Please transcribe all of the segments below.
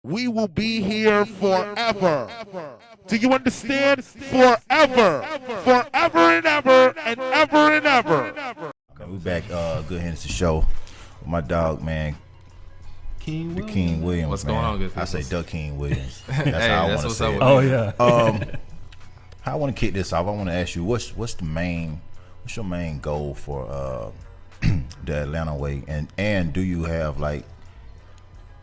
we will be here forever. Do you understand? Forever. Forever and ever and ever and ever. We back, GoodHenneC show with my dog, man, King the King Williams. What's man. going on, good I say people? Duck King Williams. That's Hey, how I that's want to what's say up it. with Oh yeah. How I want to kick this off, I want to ask you, what's your main goal for the Atlanta way, and do you have like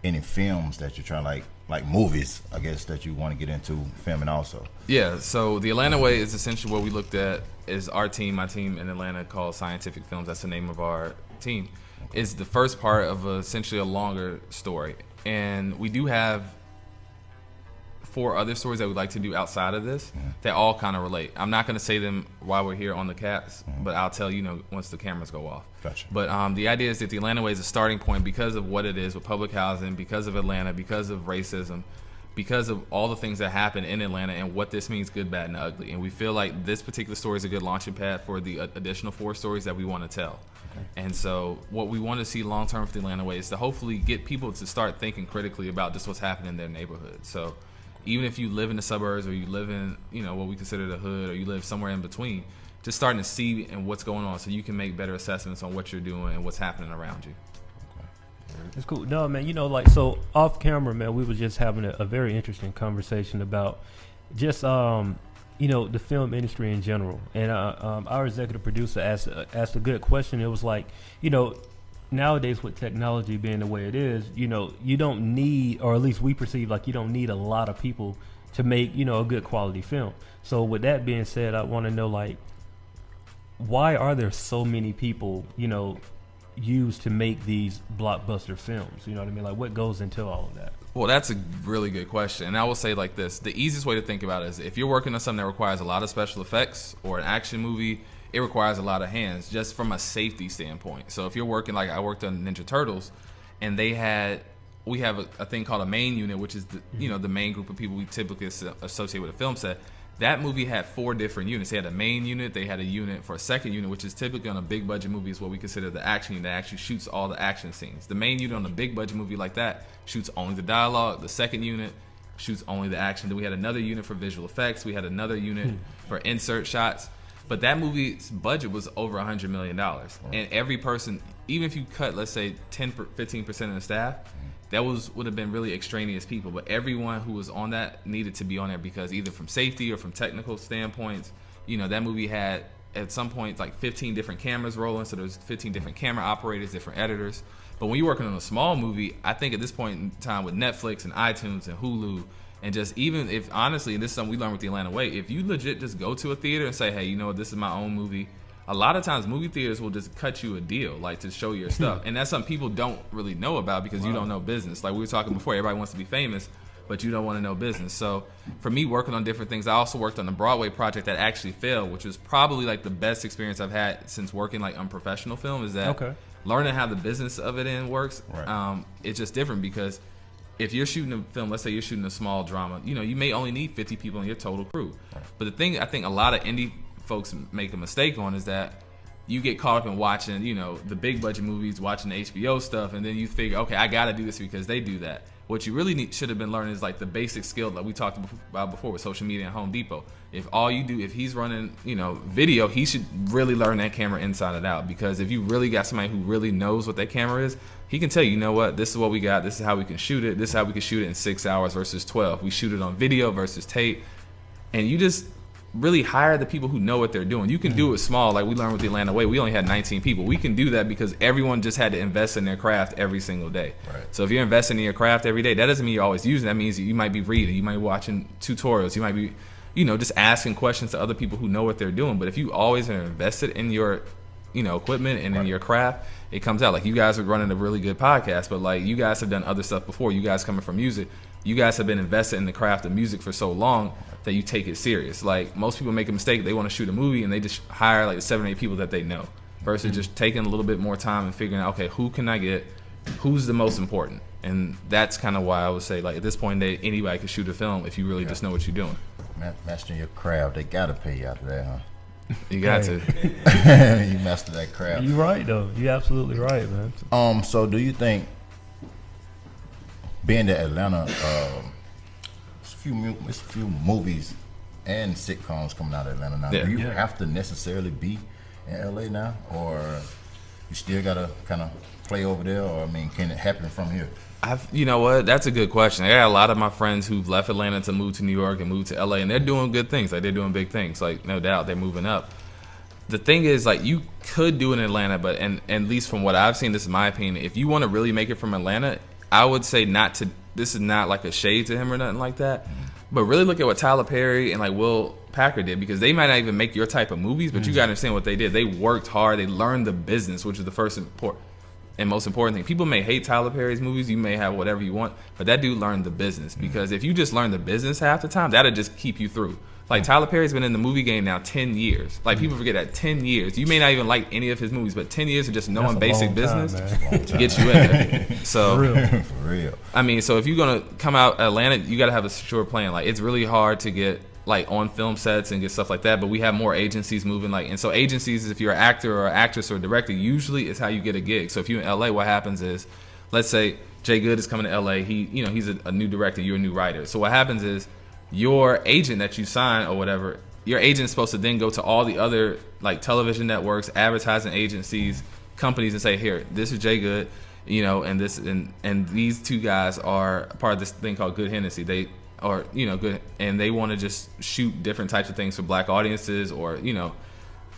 any films that you're trying like movies, I guess, that you want to get into filming also? Yeah, so the Atlanta Way is essentially what we looked at is our team, my team in Atlanta called Scientific Films. That's the name of our team. Is the first part of essentially a longer story. And we do have 4 other stories that we'd like to do outside of this that all kind of relate. I'm not going to say them while we're here on the cast, but I'll tell you, once the cameras go off. Gotcha. But the idea is that the Atlanta Way is a starting point because of what it is with public housing, because of Atlanta, because of racism, because of all the things that happen in Atlanta and what this means, good, bad, and ugly. And we feel like this particular story is a good launching pad for the additional 4 stories that we want to tell. Okay. And so what we want to see long term for the Atlanta Way is to hopefully get people to start thinking critically about just what's happening in their neighborhood. So even if you live in the suburbs or you live in, what we consider the hood, or you live somewhere in between, just starting to see and what's going on so you can make better assessments on what you're doing and what's happening around you. It's cool. No, man, so off camera, man, we were just having a very interesting conversation about just, the film industry in general. And our executive producer asked a good question. It was like, nowadays with technology being the way it is, you don't need, or at least we perceive like you don't need a lot of people to make, a good quality film. So with that being said, I want to know, like, why are there so many people, used to make these blockbuster films? You know what I mean? Like, what goes into all of that? Well, that's a really good question. And I will say like this. The easiest way to think about it is if you're working on something that requires a lot of special effects or an action movie, it requires a lot of hands just from a safety standpoint. So if you're working, like I worked on Ninja Turtles, and we have a thing called a main unit, which is the main group of people we typically associate with a film set. That movie had 4 different units. They had a main unit, they had a unit for a second unit, which is typically on a big budget movie is what we consider the action unit that actually shoots all the action scenes. The main unit on a big budget movie like that shoots only the dialogue. The second unit shoots only the action. Then we had another unit for visual effects. We had another unit for insert shots. But that movie's budget was over $100 million. And every person, even if you cut, let's say 15% of the staff, that would have been really extraneous people, but everyone who was on that needed to be on there because either from safety or from technical standpoints, that movie had at some point like 15 different cameras rolling, so there's 15 different camera operators, different editors. But when you're working on a small movie, I think at this point in time with Netflix and iTunes and Hulu, and just even if honestly, and this is something we learned with the Atlanta Way, if you legit just go to a theater and say, hey, this is my own movie, a lot of times movie theaters will just cut you a deal, like to show your stuff. And that's something people don't really know about because you don't know business. Like we were talking before, everybody wants to be famous, but you don't want to know business. So for me working on different things, I also worked on a Broadway project that actually failed, which was probably like the best experience I've had since working like on professional film is that learning how the business of it works. Right. It's just different because if you're shooting a film, let's say you're shooting a small drama, you may only need 50 people in your total crew. Right. But the thing I think a lot of indie folks make a mistake on is that you get caught up in watching, the big budget movies, watching the HBO stuff, and then you figure, okay, I got to do this because they do that. What you really should have been learning is like the basic skill that we talked about before with social media and Home Depot. If he's running, video, he should really learn that camera inside and out, because if you really got somebody who really knows what that camera is, he can tell you, what, this is what we got, this is how we can shoot it, this is how we can shoot it in 6 hours versus 12. We shoot it on video versus tape, and you just really hire the people who know what they're doing. You can do it small, like we learned with the Atlanta Way. We only had 19 people. We can do that because everyone just had to invest in their craft every single day. Right. So if you're investing in your craft every day, that doesn't mean you're always using it. That means you might be reading, you might be watching tutorials, you might be, just asking questions to other people who know what they're doing. But if you always are invested in your, equipment and in your craft, it comes out. Like you guys are running a really good podcast, but like you guys have done other stuff before. You guys coming from music, you guys have been invested in the craft of music for so long that you take it serious. Like most people make a mistake, they want to shoot a movie and they just hire like 7 or 8 people that they know versus just taking a little bit more time and figuring out, okay, who can I get, who's the most important. And that's kind of why I would say, like, at this point in the day, anybody can shoot a film if you really just know what you're doing. Mastering your craft, they gotta pay you after that, huh? You got to. You master that craft. You're right, though. You're absolutely right, man. So do you think being that Atlanta, it's a few movies and sitcoms coming out of Atlanta now. Yeah. Do you have to necessarily be in LA now, or you still gotta kind of play over there, or I mean, can it happen from here? You know what? That's a good question. I got a lot of my friends who've left Atlanta to move to New York and move to LA, and they're doing good things. Like, they're doing big things. Like, no doubt, they're moving up. The thing is, like, you could do it in Atlanta, but and at least from what I've seen, this is my opinion. If you want to really make it from Atlanta, I would say not to. This is not like a shade to him or nothing like that. But really look at what Tyler Perry and like Will Packer did, because they might not even make your type of movies, but you got to understand what they did. They worked hard. They learned the business, which is the first and most important thing. People may hate Tyler Perry's movies. You may have whatever you want, but that dude learned the business, because if you just learn the business half the time, that'll just keep you through. Like, Tyler Perry's been in the movie game now 10 years. Like, people forget that 10 years. You may not even like any of his movies, but 10 years of just knowing basic business gets you in there. So, For real. I mean, so if you're going to come out Atlanta, you got to have a sure plan. Like, it's really hard to get, like, on film sets and get stuff like that, but we have more agencies moving. Like, and so agencies, if you're an actor or actress or director, usually is how you get a gig. So if you're in LA, what happens is, let's say Jay Good is coming to LA. He's a new director. You're a new writer. So what happens is, your agent that you sign or whatever, your agent is supposed to then go to all the other, like, television networks, advertising agencies, companies, and say, here, this is Jay Good, and these two guys are part of this thing called GoodHenneC. Good, and they want to just shoot different types of things for black audiences, or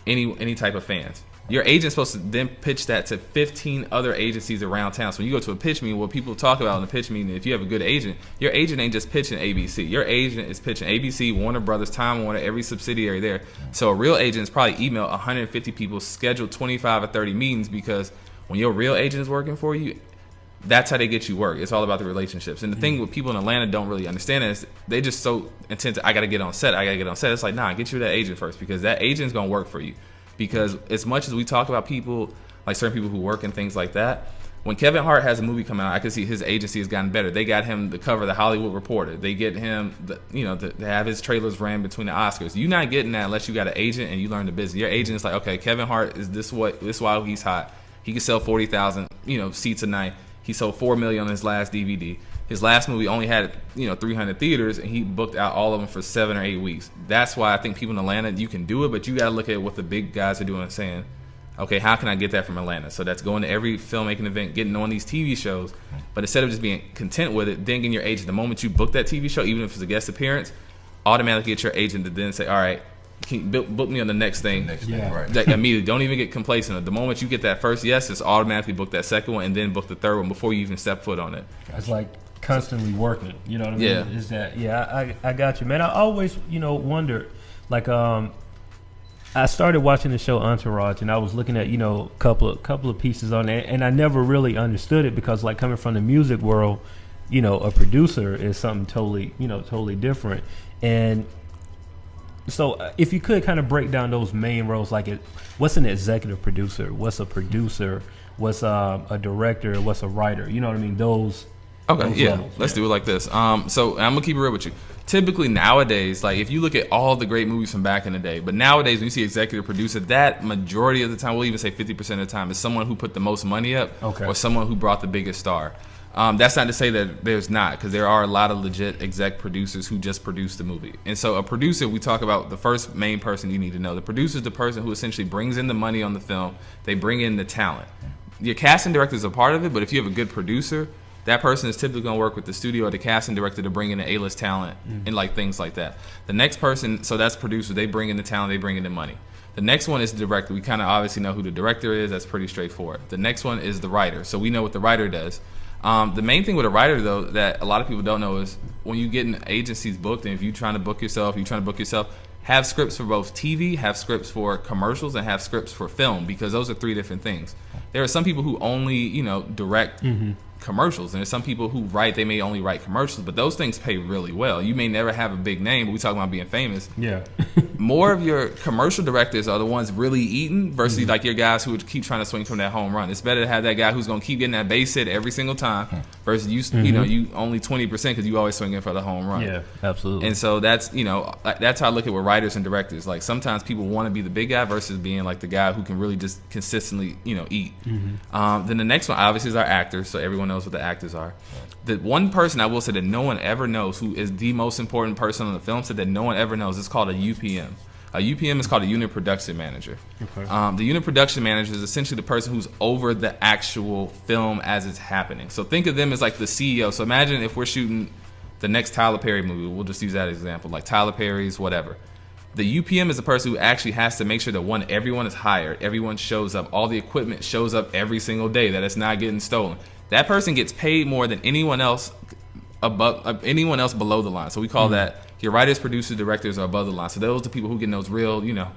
any type of fans. Your agent's supposed to then pitch that to 15 other agencies around town. So when you go to a pitch meeting, what people talk about in the pitch meeting, if you have a good agent, your agent ain't just pitching ABC. Your agent is pitching ABC, Warner Brothers, Time Warner, every subsidiary there. So a real agent is probably email 150 people, schedule 25 or 30 meetings, because when your real agent is working for you, that's how they get you work. It's all about the relationships. And the thing with people in Atlanta don't really understand is they just so intent to, I got to get on set. It's like, nah, get you that agent first, because that agent's going to work for you. Because as much as we talk about people, like certain people who work and things like that, when Kevin Hart has a movie come out, I can see his agency has gotten better. They got him to cover the Hollywood Reporter. They get him, to have his trailers ran between the Oscars. You're not getting that unless you got an agent and you learn the business. Your agent is like, okay, Kevin Hart is this why he's hot. He can sell 40,000, seats a night. He sold $4 million on his last DVD. His last movie only had 300 theaters, and he booked out all of them for 7 or 8 weeks. That's why I think people in Atlanta, you can do it, but you got to look at what the big guys are doing and saying, okay, how can I get that from Atlanta? So that's going to every filmmaking event, getting on these TV shows. But instead of just being content with it, then getting your agent, the moment you book that TV show, even if it's a guest appearance, automatically get your agent to then say, all right, can you book me on the next thing. Right. Like, immediately. Don't even get complacent. The moment you get that first yes, it's automatically book that second one, and then book the third one before you even step foot on it. It's like constantly working, you know what I mean? Yeah. Is that I got you, man. I always wondered, like, I started watching the show Entourage, and I was looking at couple of pieces on it, and I never really understood it, because, like, coming from the music world, a producer is something totally different. And so if you could kind of break down those main roles, like, what's an executive producer, what's a producer, what's a director, what's a writer, you know what I mean? Those levels. Let's do it like this. So I'm gonna keep it real with you. Typically nowadays, like, if you look at all the great movies from back in the day, but nowadays when you see executive producer, that majority of the time, we'll even say 50% of the time, is someone who put the most money up, or someone who brought the biggest star. That's not to say that there's not, because there are a lot of legit exec producers who just produce the movie. And so a producer, we talk about the first main person you need to know. The producer is the person who essentially brings in the money on the film. They bring in the talent. Your casting director is a part of it, but if you have a good producer, that person is typically going to work with the studio or the casting director to bring in the A-list talent and, like, things like that. The next person, so that's producer. They bring in the talent. They bring in the money. The next one is the director. We kind of obviously know who the director is. That's pretty straightforward. The next one is the writer. So we know what the writer does. The main thing with a writer, though, that a lot of people don't know is when you get in agencies booked, and if you're trying to book yourself, have scripts for both TV, have scripts for commercials, and have scripts for film, because those are 3 different things. There are some people who only, direct commercials, and there's some people who they may only write commercials, but those things pay really well. You may never have a big name, but we talking about being famous. Yeah. more of your commercial directors are the ones really eating versus like your guys who would keep trying to swing from that home run. It's better to have that guy who's going to keep getting that base hit every single time versus you know, you only 20% because you always swinging for the home run. Yeah, absolutely. And so that's, you know, that's how I look at with writers and directors. Like sometimes people want to be the big guy versus being like the guy who can really just consistently, you know, eat. Then the next one obviously is our actors, so everyone knows what the actors are. The one person I will say that no one ever knows, who is the most important person on the film set that no one ever knows, is called a UPM. A UPM is called a unit production manager. Okay. The unit production manager is essentially the person who's over the actual film as it's happening. So think of them as like the CEO. So imagine if we're shooting the next Tyler Perry movie. We'll just use that example, like Tyler Perry's whatever. The UPM is the person who actually has to make sure that one, everyone is hired, everyone shows up, all the equipment shows up every single day, that it's not getting stolen. That person gets paid more than anyone else below the line. So we call that your writers, producers, directors are above the line. So those are the people who get those real, you know,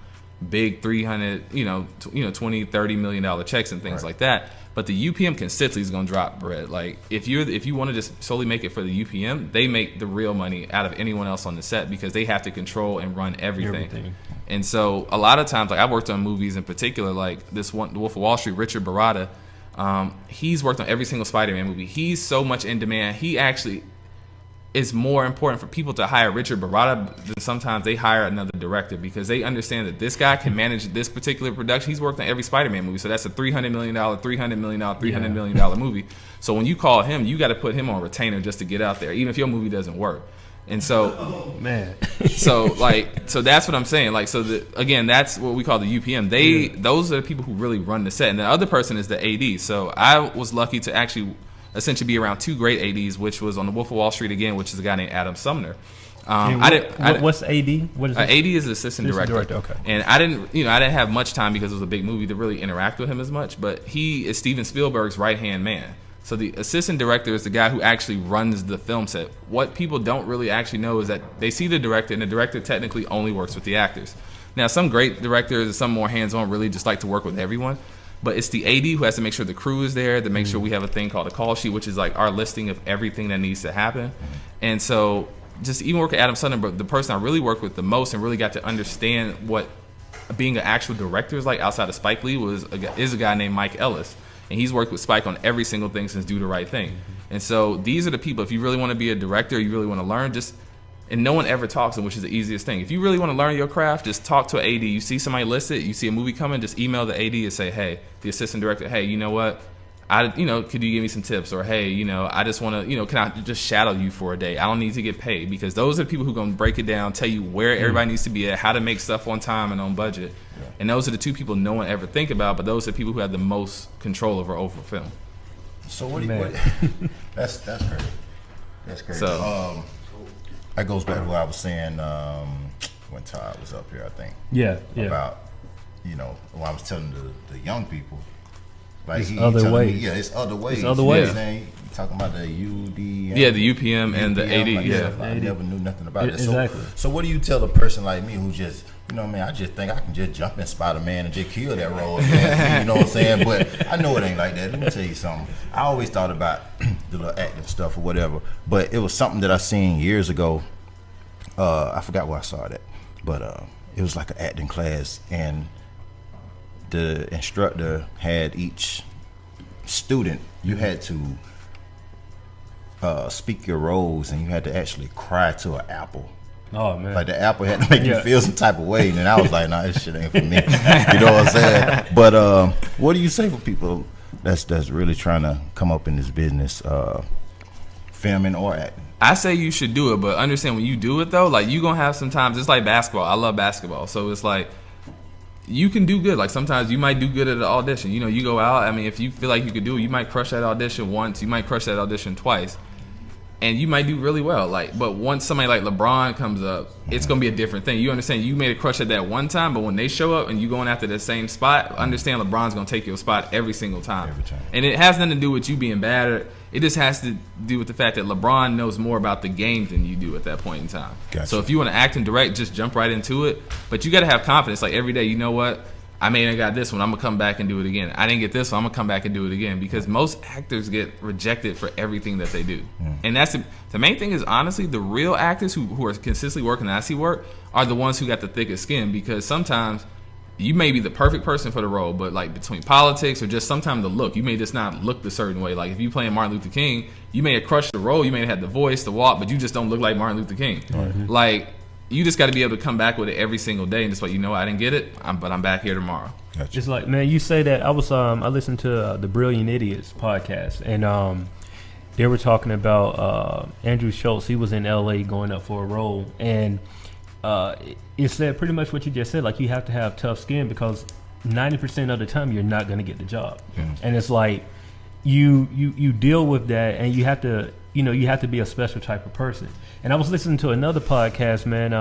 big 300, you know, 20, $30 million checks and things like that. But the UPM consistently is going to drop bread. Like if you want to just solely make it for the UPM, they make the real money out of anyone else on the set because they have to control and run everything. And so a lot of times, like I've worked on movies in particular, like this one, The Wolf of Wall Street, Richard Barada. He's worked on every single Spider-Man movie. He's so much in demand. He actually is more important for people to hire Richard Barada than sometimes they hire another director because they understand that this guy can manage this particular production. He's worked on every Spider-Man movie, so that's a $300 million movie. So when you call him, you got to put him on retainer just to get out there, even if your movie doesn't work. And so, so that's what I'm saying. Like, so again, that's what we call the UPM. Those are the people who really run the set, and the other person is the AD. So I was lucky to actually essentially be around two great ADs, which was on The Wolf of Wall Street again, which is a guy named Adam Sumner. What's AD? What is AD is assistant director. Okay. And I didn't have much time because it was a big movie to really interact with him as much. But he is Steven Spielberg's right hand man. So the assistant director is the guy who actually runs the film set. What people don't really actually know is that they see the director, and the director technically only works with the actors. Now, some great directors and some more hands-on really just like to work with everyone. But it's the AD who has to make sure the crew is there, to make sure we have a thing called a call sheet, which is like our listing of everything that needs to happen. And so just even work with Adam Sandler, but the person I really worked with the most and really got to understand what being an actual director is like outside of Spike Lee is a guy named Mike Ellis. And he's worked with Spike on every single thing since Do the Right Thing. And so these are the people, if you really want to be a director, you really want to learn, and no one ever talks to them, which is the easiest thing. If you really want to learn your craft, just talk to an AD. You see somebody listed, you see a movie coming, just email the AD and say, hey, the assistant director, hey, you know what? Could you give me some tips? Or, hey, I just want to, can I just shadow you for a day? I don't need to get paid, because those are the people who are going to break it down, tell you where everybody needs to be at, how to make stuff on time and on budget. Yeah. And those are the two people no one ever think about, but those are the people who have the most control over film. So what that's great. That's great. So, that goes back to what I was saying when Todd was up here, I think. Yeah. About, when I was telling the young people. Like it's other ways. It's other ways. It's other ways. You talking about the UD. Yeah, the UPM and the AD. I never knew nothing about it. Exactly. So what do you tell a person like me who just, I just think I can just jump in Spider-Man and just kill that role, man. You know what I'm saying? But I know it ain't like that. Let me tell you something. I always thought about the little acting stuff or whatever, but it was something that I seen years ago. I forgot where I saw that, but it was like an acting class, and the instructor had each student, you had to speak your roles, and you had to actually cry to an apple. Oh man! Like the apple had to make you feel some type of way, and then I was like, "Nah, this shit ain't for me." You know what I'm saying? But what do you say for people that's really trying to come up in this business, filming or acting? I say you should do it, but understand when you do it though, like you gonna have sometimes. It's like basketball. I love basketball, so it's like you can do good. Like sometimes you might do good at an audition. You go out. I mean, if you feel like you could do it, you might crush that audition once. You might crush that audition twice. And you might do really well, but once somebody like LeBron comes up, it's gonna be a different thing. You understand? You made a crush at that one time, but when they show up and you going after the same spot, understand LeBron's gonna take your spot every single time. Every time. And it has nothing to do with you being bad. It just has to do with the fact that LeBron knows more about the game than you do at that point in time. Gotcha. So if you want to act and direct, just jump right into it. But you got to have confidence. Like every day, you know what? I may have got this one. I'm gonna come back and do it again. I didn't get this one. I'm gonna come back and do it again because most actors get rejected for everything that they do, and that's the main thing. Is honestly the real actors who are consistently working and I see work are the ones who got the thickest skin because sometimes you may be the perfect person for the role, but like between politics or just sometimes the look, you may just not look the certain way. Like if you playing Martin Luther King, you may have crushed the role, you may have had the voice, the walk, but you just don't look like Martin Luther King. Like. You just got to be able to come back with it every single day and just like, I didn't get it, but I'm back here tomorrow. Gotcha. It's like, man, you say that. I listened to the Brilliant Idiots podcast, and they were talking about Andrew Schultz. He was in L.A. going up for a role, and it said pretty much what you just said. Like, you have to have tough skin because 90% of the time you're not going to get the job. And it's like you deal with that, and you have to be a special type of person. And I was listening to another podcast, man.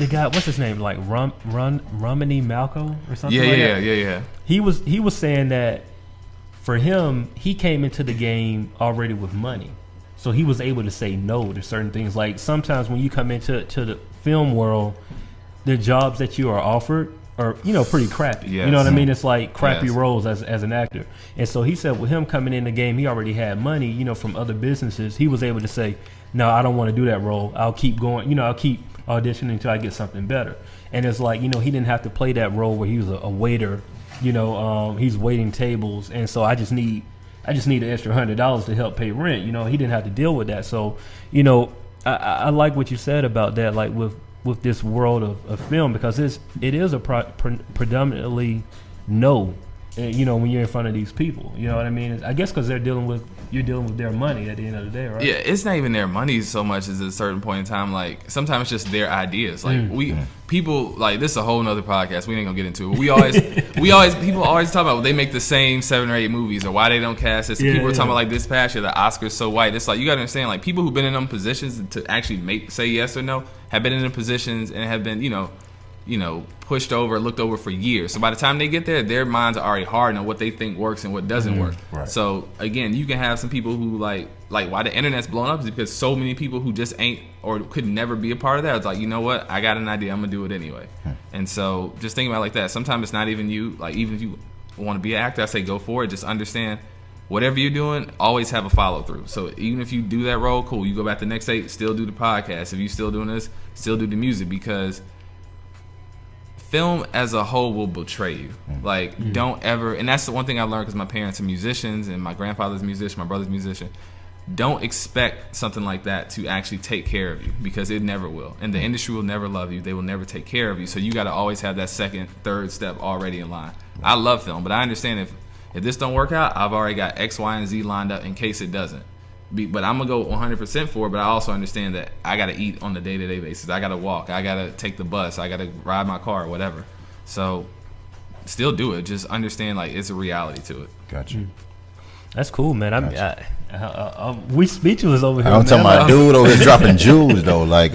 The guy, what's his name? Like Romany Malco or something. Yeah. He was saying that for him, he came into the game already with money, so he was able to say no to certain things. Like sometimes when you come into the film world, the jobs that you are offered are pretty crappy. Yes. You know what I mean? It's like crappy roles as an actor. And so he said with him coming in the game, he already had money, from other businesses. He was able to say, no, I don't want to do that role. I'll keep going. I'll keep auditioning until I get something better. And it's like, he didn't have to play that role where he was a waiter. He's waiting tables, and so I just need an extra $100 to help pay rent. He didn't have to deal with that. So, I like what you said about that. Like with this world of film, because it is a predominantly no. When you're in front of these people, you know what I mean? I guess because you're dealing with their money at the end of the day, right? Yeah, it's not even their money so much as at a certain point in time. Like sometimes it's just their ideas. Like people like this is a whole nother podcast. We ain't gonna get into it. People always talk about they make the same 7 or 8 movies or why they don't cast this. People are talking about like this past year the Oscars so white. It's like you gotta understand like people who've been in them positions to actually say yes or no have been in them positions and have been pushed over, looked over for years. So by the time they get there, their minds are already hardened on what they think works and what doesn't work. Right. So again, you can have some people who like why the internet's blown up is because so many people who just ain't or could never be a part of that. It's like, you know what? I got an idea. I'm gonna do it anyway. And so just think about it like that. Sometimes it's not even you. Like even if you want to be an actor, I say go for it. Just understand whatever you're doing, always have a follow through. So even if you do that role, cool. You go back the next day, still do the podcast. If you're still doing this, still do the music because film as a whole will betray you. Like, don't ever, and that's the one thing I learned because my parents are musicians and my grandfather's a musician, my brother's a musician. Don't expect something like that to actually take care of you because it never will. And the industry will never love you. They will never take care of you. So you got to always have that second, third step already in line. I love film, but I understand if this don't work out, I've already got X, Y, and Z lined up in case it doesn't. But I'm going to go 100% for it, but I also understand that I got to eat on the day-to-day basis. I got to walk. I got to take the bus. I got to ride my car, whatever. So still do it. Just understand, like, it's a reality to it. Gotcha. That's cool, man. We speechless over here. I'm talking about dude over here dropping jewels, though. Like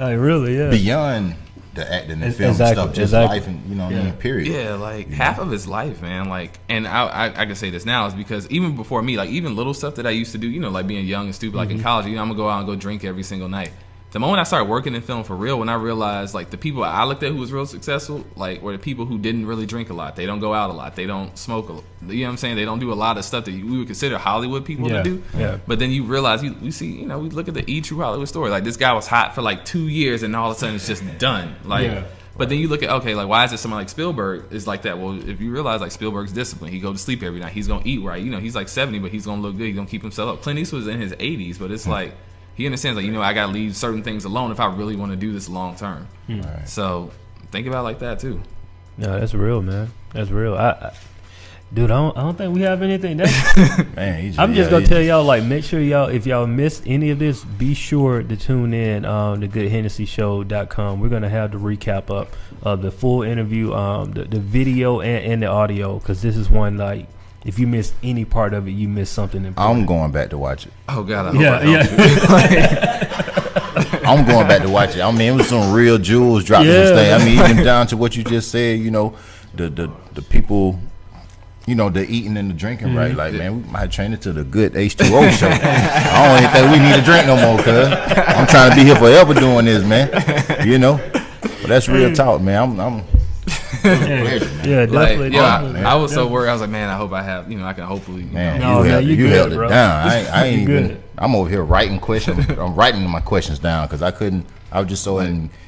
really, yeah. Beyond the acting and film stuff, just life and period. Yeah, like half of his life, man. Like, and I can say this now is because even before me, like even little stuff that I used to do, like being young and stupid, like in college, I'm gonna go out and go drink every single night. The moment I started working in film for real, when I realized like the people I looked at who was real successful, like were the people who didn't really drink a lot. They don't go out a lot. They don't smoke a lot. You know what I'm saying? They don't do a lot of stuff that we would consider Hollywood people to do. Yeah. But then you realize we see, we look at the true Hollywood story. Like this guy was hot for like 2 years and all of a sudden it's just done. Like, but then you look at, okay, like why is it someone like Spielberg is like that? Well, if you realize like Spielberg's disciplined, he go to sleep every night. He's gonna eat right. He's like 70, but he's gonna look good. He's gonna keep himself up. Clint Eastwood was in his 80s, but it's like. He understands, like, I got to leave certain things alone if I really want to do this long term. Right. So think about it like that, too. No, that's real, man. That's real. Dude, I don't think we have anything. Man, I'm just going to tell y'all, like, make sure y'all, if y'all missed any of this, be sure to tune in to GoodHenneCShow.com. We're going to have the recap up of the full interview, the video and the audio, because this is one, like, if you missed any part of it, you missed something important. I'm going back to watch it. Oh, God. I hope I'm going back to watch it. I mean, it was some real jewels dropping this thing. I mean, even down to what you just said, the people, the eating and the drinking, right? Like, man, we might train it to the good H2O show. I don't even think we need to drink no more, cuz. I'm trying to be here forever doing this, man. But that's real talk, man. Yeah, definitely. I was so worried. I was like, man, I hope I have, I can hopefully. Man, you held it bro. down. I ain't even. Good. I'm over here writing questions. I'm writing my questions down because I couldn't. I was just so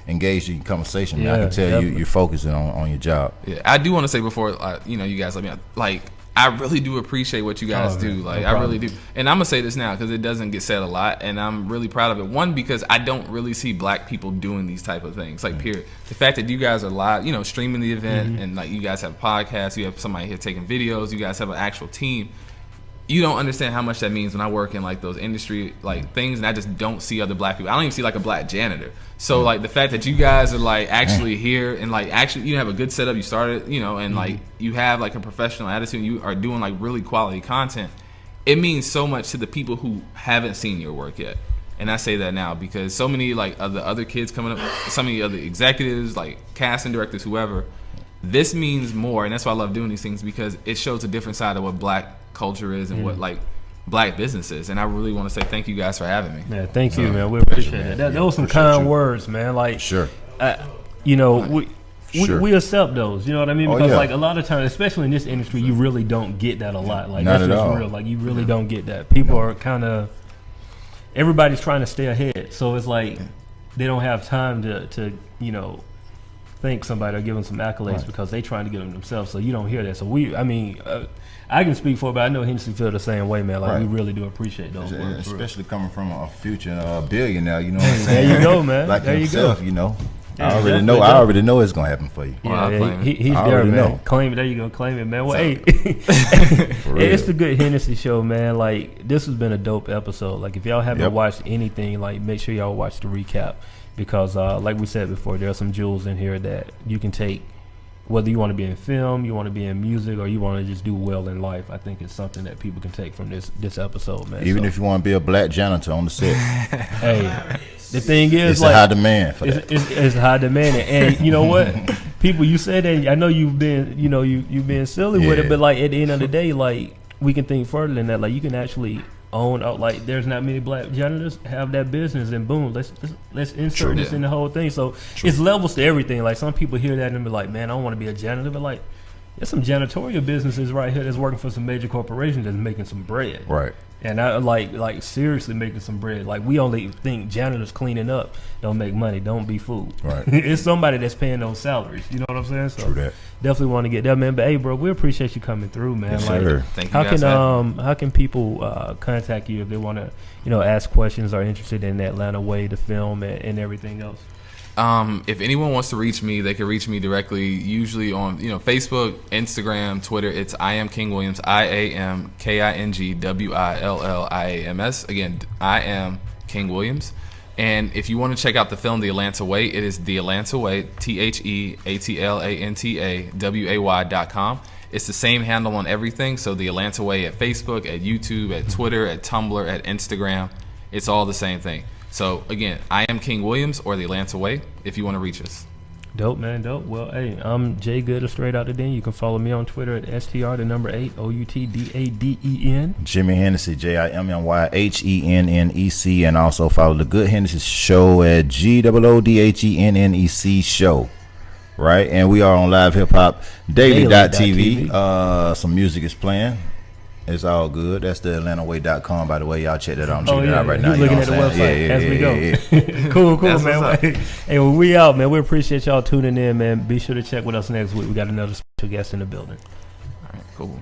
engaged in conversation. Man. I can tell you're focusing on your job. Yeah, I do want to say before, you guys let me like. I really do appreciate what you guys do. Like, I really do. And I'm going to say this now because it doesn't get said a lot, and I'm really proud of it. One, because I don't really see black people doing these type of things, like, period. The fact that you guys are live, streaming the event, and, like, you guys have podcasts, you have somebody here taking videos, you guys have an actual team. You don't understand how much that means when I work in, like, those industry, like, things, and I just don't see other black people. I don't even see, like, a black janitor. So, like, the fact that you guys are, like, actually here and, like, actually you have a good setup, you started, and, like, you have, like, a professional attitude, you are doing, like, really quality content, it means so much to the people who haven't seen your work yet. And I say that now because so many, like, of the other kids coming up, some of the other executives, like, casting directors, whoever, this means more, and that's why I love doing these things because it shows a different side of what black culture is and what, like, black businesses. And I really want to say thank you guys for having me. Yeah, thank you, man. We appreciate it. Those some kind words, man. Like, sure. We accept those. You know what I mean? Because like a lot of times, especially in this industry, you really don't get that a lot. Like, not that's just all. real. Like, you really don't get that. People are kind of, everybody's trying to stay ahead. So it's like they don't have time to thank somebody or give them some accolades because they trying to get them themselves. So you don't hear that. So I can speak for it, but I know Hennessy feel the same way, man. Like, we really do appreciate those words. Especially coming from a future billionaire, you know what I'm saying? There you go, man. Like there himself, you go. I already know it's gonna happen for you. Yeah, he's there, man. Know. Claim it. There you go. Claim it, man. Well, hey, it's the Good Hennessy show, man. Like, this has been a dope episode. Like, if y'all haven't watched anything, like, make sure y'all watch the recap because, like we said before, there are some jewels in here that you can take. Whether you want to be in film, you want to be in music, or you want to just do well in life, I think it's something that people can take from this episode, man. Even if you want to be a black janitor on the set. Hey, the thing is, it's like, a high demand for that. It's high demand, and you know what? People, you said that. I know you've been, you've been silly with it, but like at the end of the day, like, we can think further than that. Like, you can actually own out. Like, there's not many black janitors have that business, and boom, let's insert this in the whole thing. So it's levels to everything. Like, some people hear that and be like, man, I don't want to be a janitor, but like, there's some janitorial businesses right here that's working for some major corporations that's making some bread. Right. And I like seriously making some bread. Like, we only think janitors cleaning up don't make money. Don't be fooled. Right. It's somebody that's paying those salaries. You know what I'm saying? So true that. Definitely want to get that, man. But hey, bro, we appreciate you coming through, man. Yes, like, sir. Thank you. How can people contact you if they want to ask questions or interested in Atlanta Way, the film, and everything else? If anyone wants to reach me, they can reach me directly, usually on Facebook, Instagram, Twitter. It's I am King Williams, IamKingWilliams. Again, I am King Williams. And if you want to check out the film The Atlanta Way, it is The Atlanta Way, TheAtlantaway.com. It's the same handle on everything. So The Atlanta Way at Facebook, at YouTube, at Twitter, at Tumblr, at Instagram. It's all the same thing. So, again, I am King Williams or The Atlanta Way if you want to reach us. Dope, man, dope. Well, hey, I'm Jay Good, straight out the den. You can follow me on Twitter at STR8, OUTDADEN. Jimmy Hennessy, JIMMYHENNEC, and also follow the Good Hennessy Show at GOODHENNEC Show. Right? And we are on Live Hip Hop Daily.tv. Some music is playing. It's all good. That's the AtlantaWay.com, by the way. Y'all check that out. I'm checking it out right now. You're looking at the website as we go. Cool, man. Hey, well, we out, man. We appreciate y'all tuning in, man. Be sure to check with us next week. We got another special guest in the building. All right, cool.